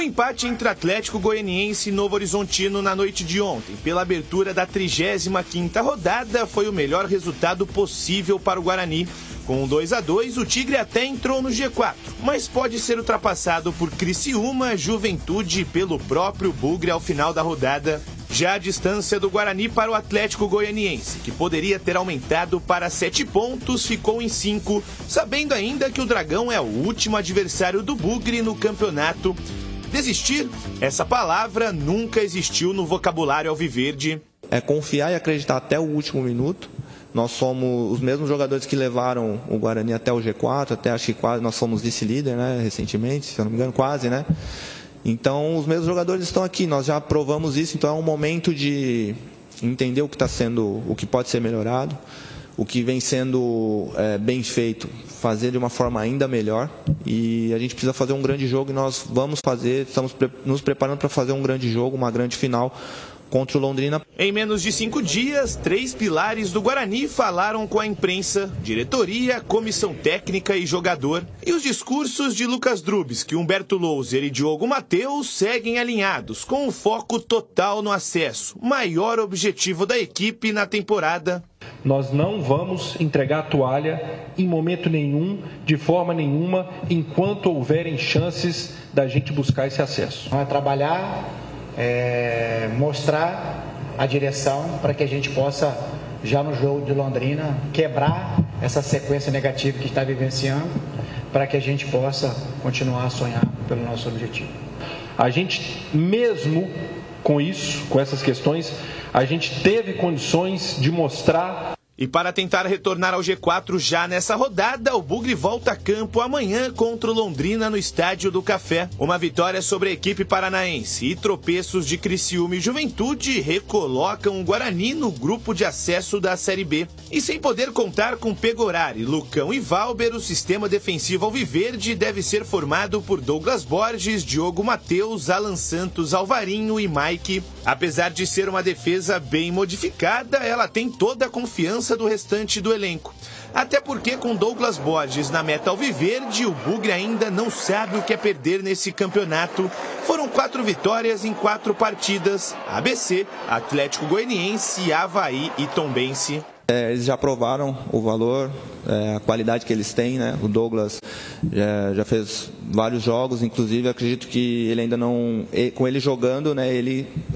empate entre Atlético Goianiense e Novo Horizontino na noite de ontem, pela abertura da 35ª rodada, foi o melhor resultado possível para o Guarani. Com 2-2, o Tigre até entrou no G4, mas pode ser ultrapassado por Criciúma, Juventude e pelo próprio Bugre ao final da rodada. Já a distância do Guarani para o Atlético Goianiense, que poderia ter aumentado para 7 pontos, ficou em 5, sabendo ainda que o Dragão é o último adversário do Bugre no campeonato. Desistir? Essa palavra nunca existiu no vocabulário alviverde. É confiar e acreditar até o último minuto. Nós somos os mesmos jogadores que levaram o Guarani até o G4, até acho que quase nós fomos vice-líder, né, recentemente, se eu não me engano, quase, né? Então, os mesmos jogadores estão aqui, nós já provamos isso, então é um momento de entender o que está sendo, o que pode ser melhorado, o que vem sendo bem feito, fazer de uma forma ainda melhor, e a gente precisa fazer um grande jogo e nós vamos fazer, estamos nos preparando para fazer um grande jogo, uma grande final contra o Londrina. Em menos de 5 dias, 3 pilares do Guarani falaram com a imprensa, diretoria, comissão técnica e jogador. E os discursos de Lucas Drubsky, Humberto Louser e Diogo Mateus seguem alinhados, com o foco total no acesso, maior objetivo da equipe na temporada. Nós não vamos entregar a toalha em momento nenhum, de forma nenhuma, enquanto houverem chances da gente buscar esse acesso. Vamos trabalhar, mostrar a direção para que a gente possa, já no jogo de Londrina, quebrar essa sequência negativa que está vivenciando, para que a gente possa continuar a sonhar pelo nosso objetivo. A gente, mesmo com isso, com essas questões, a gente teve condições de mostrar. E para tentar retornar ao G4 já nessa rodada, o Bugre volta a campo amanhã contra o Londrina no Estádio do Café. Uma vitória sobre a equipe paranaense e tropeços de Criciúma e Juventude recolocam o Guarani no grupo de acesso da Série B. E sem poder contar com Pegorari, Lucão e Valber, o sistema defensivo alviverde deve ser formado por Douglas Borges, Diogo Mateus, Alan Santos, Alvarinho e Mike. Apesar de ser uma defesa bem modificada, ela tem toda a confiança do restante do elenco. Até porque com Douglas Borges na meta alviverde, o Bugre ainda não sabe o que é perder nesse campeonato. Foram 4 vitórias em 4 partidas: ABC, Atlético Goianiense, Avaí e Tombense. Eles já provaram o valor, a qualidade que eles têm, né? O Douglas já fez vários jogos, inclusive acredito que ele ainda não, com ele jogando, né?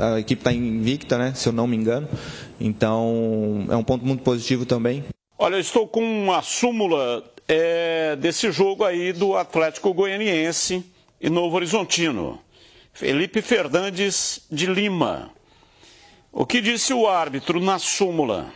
A equipe está invicta, né? Se eu não me engano. Então é um ponto muito positivo também. Olha, eu estou com uma súmula desse jogo aí do Atlético Goianiense e Novo Horizontino. Felipe Fernandes de Lima. O que disse o árbitro na súmula?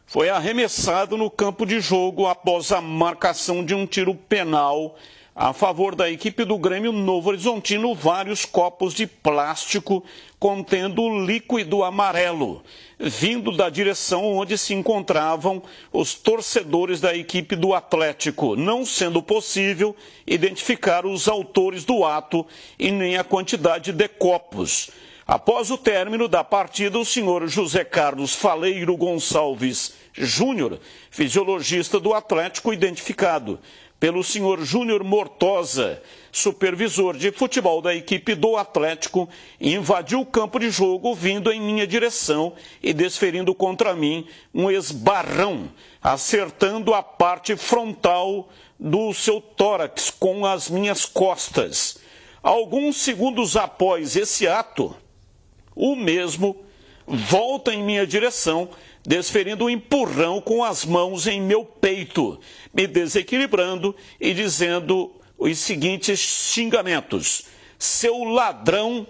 Foi arremessado no campo de jogo após a marcação de um tiro penal a favor da equipe do Grêmio Novo Horizontino, vários copos de plástico contendo líquido amarelo, vindo da direção onde se encontravam os torcedores da equipe do Atlético, não sendo possível identificar os autores do ato e nem a quantidade de copos. Após o término da partida, o senhor José Carlos Faleiro Gonçalves Júnior, fisiologista do Atlético, identificado pelo senhor Júnior Mortosa, supervisor de futebol da equipe do Atlético, invadiu o campo de jogo vindo em minha direção e desferindo contra mim um esbarrão, acertando a parte frontal do seu tórax com as minhas costas. Alguns segundos após esse ato, o mesmo volta em minha direção, desferindo um empurrão com as mãos em meu peito, me desequilibrando e dizendo os seguintes xingamentos: seu ladrão,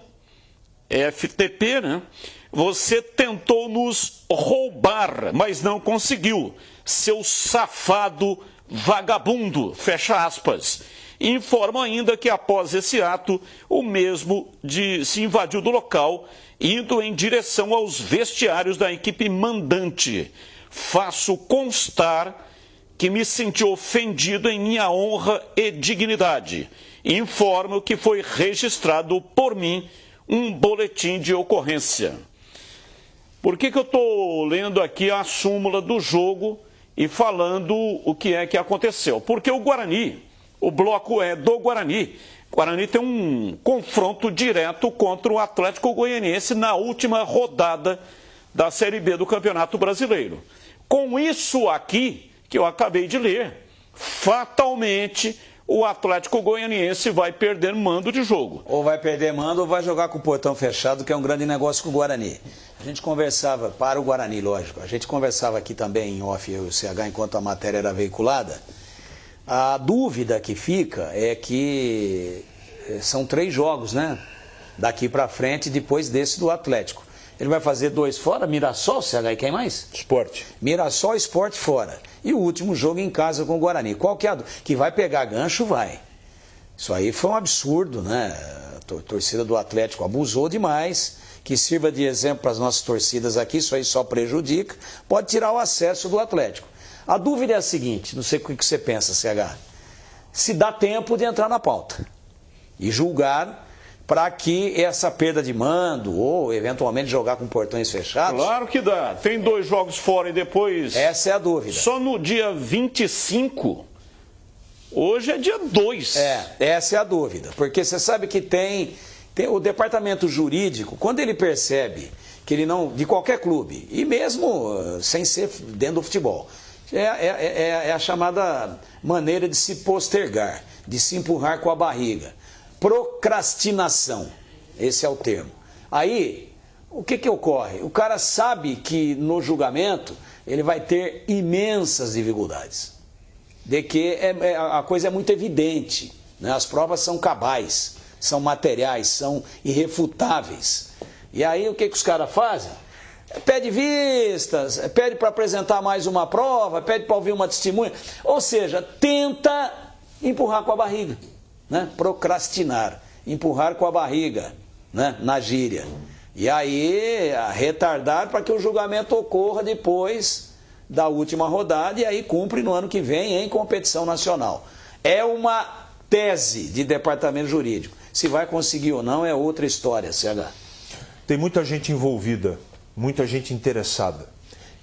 FTP, né? Você tentou nos roubar, mas não conseguiu. Seu safado vagabundo, fecha aspas. Informa ainda que após esse ato, o mesmo se invadiu do local, indo em direção aos vestiários da equipe mandante. Faço constar que me senti ofendido em minha honra e dignidade. Informo que foi registrado por mim um boletim de ocorrência. Por que eu estou lendo aqui a súmula do jogo e falando o que é que aconteceu? Porque o Guarani O bloco é do Guarani. O Guarani tem um confronto direto contra o Atlético Goianiense na última rodada da Série B do Campeonato Brasileiro. Com isso aqui, que eu acabei de ler, fatalmente o Atlético Goianiense vai perder mando de jogo. Ou vai perder mando ou vai jogar com o portão fechado, que é um grande negócio com o Guarani. A gente conversava, para o Guarani, lógico, a gente conversava aqui também em off, eu e o CH, enquanto a matéria era veiculada. A dúvida que fica é que são 3 jogos, né? Daqui para frente, depois desse do Atlético. Ele vai fazer 2 fora, Mirassol, CH, e quem mais? Sport. Mirassol, Sport fora. E o último jogo em casa com o Guarani. Qual que é a dúvida? Que vai pegar gancho, vai. Isso aí foi um absurdo, né? A torcida do Atlético abusou demais. Que sirva de exemplo para as nossas torcidas aqui, isso aí só prejudica. Pode tirar o acesso do Atlético. A dúvida é a seguinte, não sei o que você pensa, CH. Se dá tempo de entrar na pauta e julgar para que essa perda de mando ou eventualmente jogar com portões fechados. Claro que dá. Tem 2 jogos fora e depois... Essa é a dúvida. Só no dia 25, hoje é dia 2. Essa é a dúvida. Porque você sabe que tem o departamento jurídico, quando ele percebe que ele não, de qualquer clube, e mesmo sem ser dentro do futebol, é a chamada maneira de se postergar, de se empurrar com a barriga. Procrastinação, esse é o termo. Aí, o que ocorre? O cara sabe que no julgamento ele vai ter imensas dificuldades, de que a coisa é muito evidente, né? As provas são cabais, são materiais, são irrefutáveis. E aí o que os caras fazem? Pede vistas, pede para apresentar mais uma prova, pede para ouvir uma testemunha, ou seja, tenta empurrar com a barriga. Né? Procrastinar, empurrar com a barriga, né? Na gíria. E aí retardar para que o julgamento ocorra depois da última rodada e aí cumpre no ano que vem em competição nacional. É uma tese de departamento jurídico. Se vai conseguir ou não é outra história, CH. Tem muita gente envolvida, muita gente interessada.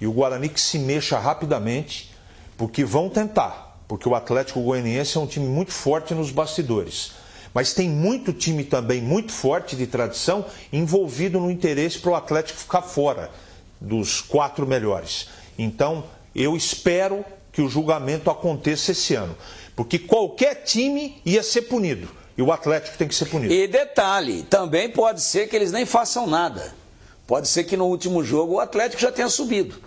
E o Guarani que se mexa rapidamente, porque vão tentar. Porque o Atlético Goianiense é um time muito forte nos bastidores. Mas tem muito time também muito forte de tradição envolvido no interesse para o Atlético ficar fora dos 4 melhores. Então, eu espero que o julgamento aconteça esse ano. Porque qualquer time ia ser punido. E o Atlético tem que ser punido. E detalhe, também pode ser que eles nem façam nada. Pode ser que no último jogo o Atlético já tenha subido.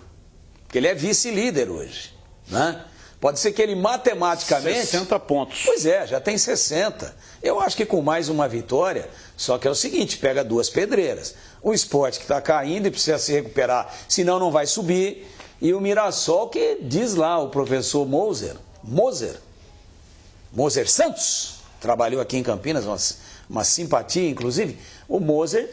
Porque ele é vice-líder hoje, né? Pode ser que ele matematicamente... 60 pontos. Pois é, já tem 60. Eu acho que com mais uma vitória, só que é o seguinte, pega 2 pedreiras. O Sport que está caindo e precisa se recuperar, senão não vai subir. E o Mirassol que diz lá, o professor Moser Santos, trabalhou aqui em Campinas, uma simpatia inclusive. O Moser,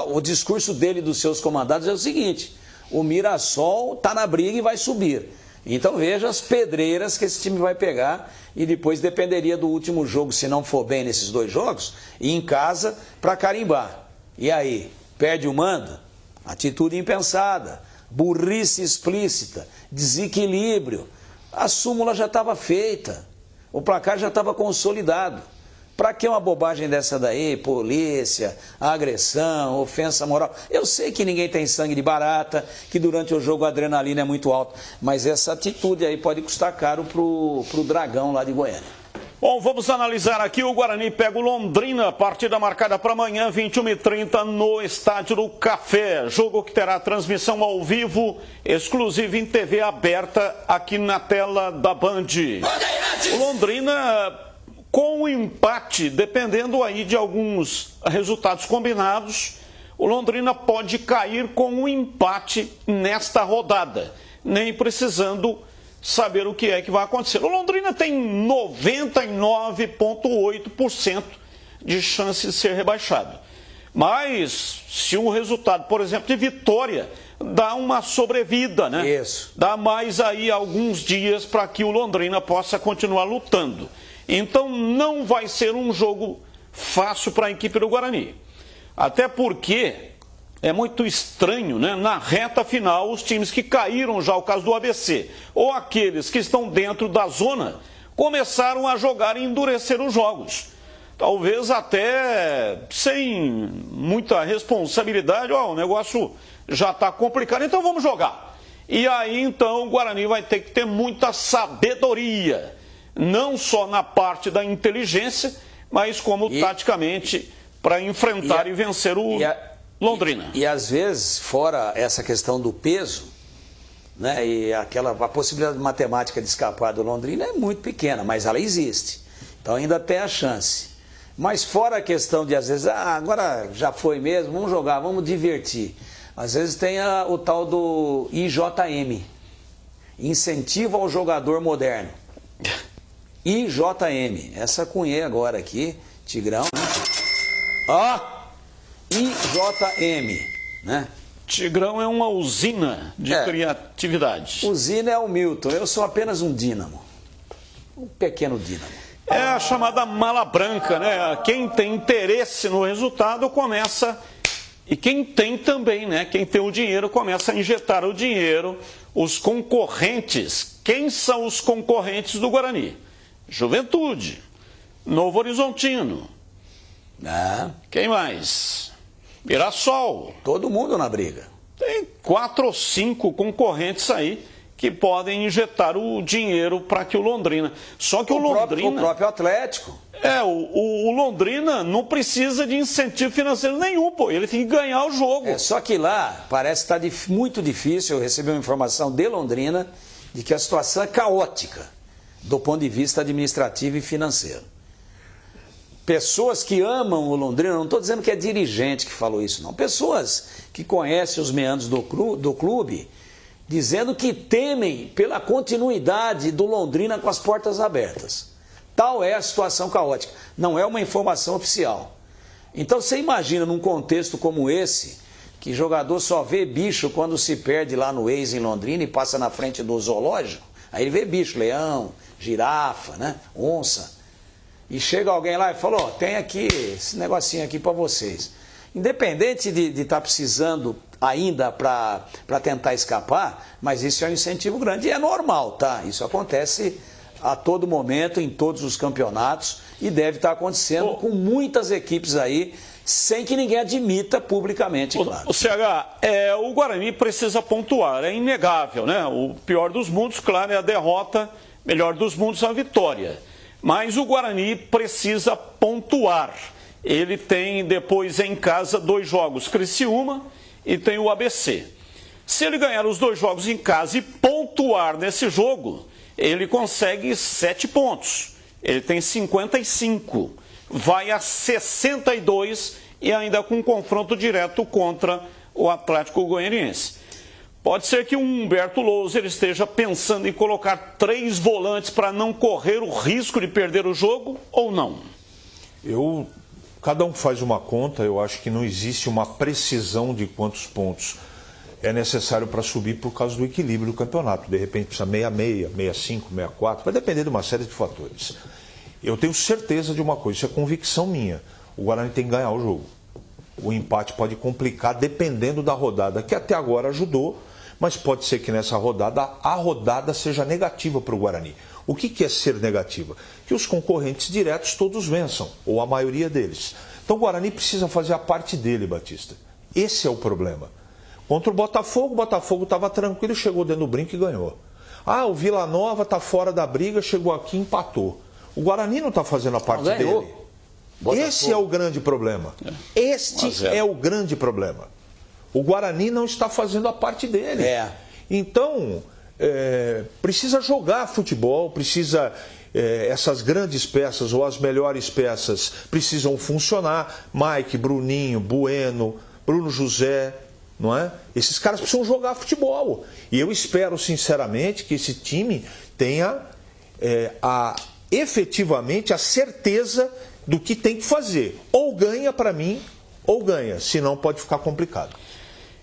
o discurso dele e dos seus comandados é o seguinte, o Mirassol está na briga e vai subir. Então veja as pedreiras que esse time vai pegar e depois dependeria do último jogo, se não for bem nesses 2 jogos, ir em casa para carimbar. E aí, perde o mando? Atitude impensada, burrice explícita, desequilíbrio. A súmula já estava feita, o placar já estava consolidado. Para que uma bobagem dessa daí? Polícia, agressão, ofensa moral. Eu sei que ninguém tem sangue de barata, que durante o jogo a adrenalina é muito alta, mas essa atitude aí pode custar caro pro Dragão lá de Goiânia. Bom, vamos analisar aqui. O Guarani pega o Londrina, partida marcada para amanhã, 21h30, no Estádio do Café. Jogo que terá transmissão ao vivo, exclusiva em TV aberta, aqui na tela da Band. O Londrina... com o empate, dependendo aí de alguns resultados combinados, o Londrina pode cair com um empate nesta rodada, nem precisando saber o que é que vai acontecer. O Londrina tem 99,8% de chance de ser rebaixado. Mas, se um resultado, por exemplo, de vitória, dá uma sobrevida, né? Isso. Dá mais aí alguns dias para que o Londrina possa continuar lutando. Então não vai ser um jogo fácil para a equipe do Guarani. Até porque é muito estranho, né? Na reta final, os times que caíram já, o caso do ABC, ou aqueles que estão dentro da zona, começaram a jogar e endurecer os jogos. Talvez até sem muita responsabilidade, o negócio já está complicado, então vamos jogar. E aí então o Guarani vai ter que ter muita sabedoria, não só na parte da inteligência, mas como taticamente para enfrentar e vencer o Londrina. E às vezes, fora essa questão do peso, né, e a possibilidade matemática de escapar do Londrina é muito pequena, mas ela existe. Então ainda tem a chance. Mas fora a questão de, às vezes, agora já foi mesmo, vamos jogar, vamos divertir. Às vezes tem o tal do IJM, Incentivo ao Jogador Moderno. IJM, essa cunhei agora aqui, Tigrão, né? Ó, IJM, né? Tigrão é uma usina de criatividade. Usina é o Milton, eu sou apenas um dínamo, um pequeno dínamo. É a chamada mala branca, né? Quem tem interesse no resultado começa, e quem tem também, né? Quem tem o dinheiro começa a injetar o dinheiro. Os concorrentes, quem são os concorrentes do Guarani? Juventude, Novo Horizontino. Quem mais? Mirassol. Todo mundo na briga. Tem 4 ou 5 concorrentes aí que podem injetar o dinheiro para que o Londrina... Só que o Londrina... O próprio Atlético. O Londrina não precisa de incentivo financeiro nenhum, pô. Ele tem que ganhar o jogo. Só que lá parece que está muito difícil. Eu recebi uma informação de Londrina de que a situação é caótica do ponto de vista administrativo e financeiro. Pessoas que amam o Londrina, não estou dizendo que é dirigente que falou isso, não. Pessoas que conhecem os meandros do clube, dizendo que temem pela continuidade do Londrina com as portas abertas. Tal é a situação caótica. Não é uma informação oficial. Então você imagina num contexto como esse, que jogador só vê bicho quando se perde lá no ex em Londrina e passa na frente do zoológico. Aí ele vê bicho, leão, girafa, né, onça. E chega alguém lá e fala, tem aqui esse negocinho aqui para vocês. Independente de estar precisando ainda para tentar escapar, mas isso é um incentivo grande e é normal, tá? Isso acontece a todo momento, em todos os campeonatos, e deve estar acontecendo com muitas equipes aí, sem que ninguém admita publicamente, claro. O CH, o Guarani precisa pontuar, é inegável, né? O pior dos mundos, claro, é a derrota, melhor dos mundos é a vitória. Mas o Guarani precisa pontuar. Ele tem depois em casa 2 jogos, Criciúma e tem o ABC. Se ele ganhar os 2 jogos em casa e pontuar nesse jogo, ele consegue 7 pontos. Ele tem 55, vai a 62 e ainda com confronto direto contra o Atlético Goianiense. Pode ser que o Humberto Louser esteja pensando em colocar 3 volantes para não correr o risco de perder o jogo ou não? Cada um faz uma conta, eu acho que não existe uma precisão de quantos pontos é necessário para subir por causa do equilíbrio do campeonato. De repente precisa 66, 65, 64, vai depender de uma série de fatores. Eu tenho certeza de uma coisa, isso é convicção minha, o Guarani tem que ganhar o jogo. O empate pode complicar dependendo da rodada, que até agora ajudou, mas pode ser que nessa rodada, a rodada seja negativa para o Guarani. O que é ser negativa? Que os concorrentes diretos todos vençam, ou a maioria deles. Então o Guarani precisa fazer a parte dele, Batista. Esse é o problema. Contra o Botafogo estava tranquilo, chegou dentro do brinco e ganhou. O Vila Nova está fora da briga, chegou aqui e empatou. O Guarani não está fazendo a parte dele. Esse é o grande problema. Este é o grande problema. O Guarani não está fazendo a parte dele. Então, precisa jogar futebol, precisa... essas grandes peças ou as melhores peças precisam funcionar. Mike, Bruninho, Bueno, Bruno José, não é? Esses caras precisam jogar futebol. E eu espero, sinceramente, que esse time tenha efetivamente a certeza do que tem que fazer. Ou ganha para mim, ou ganha. Senão pode ficar complicado.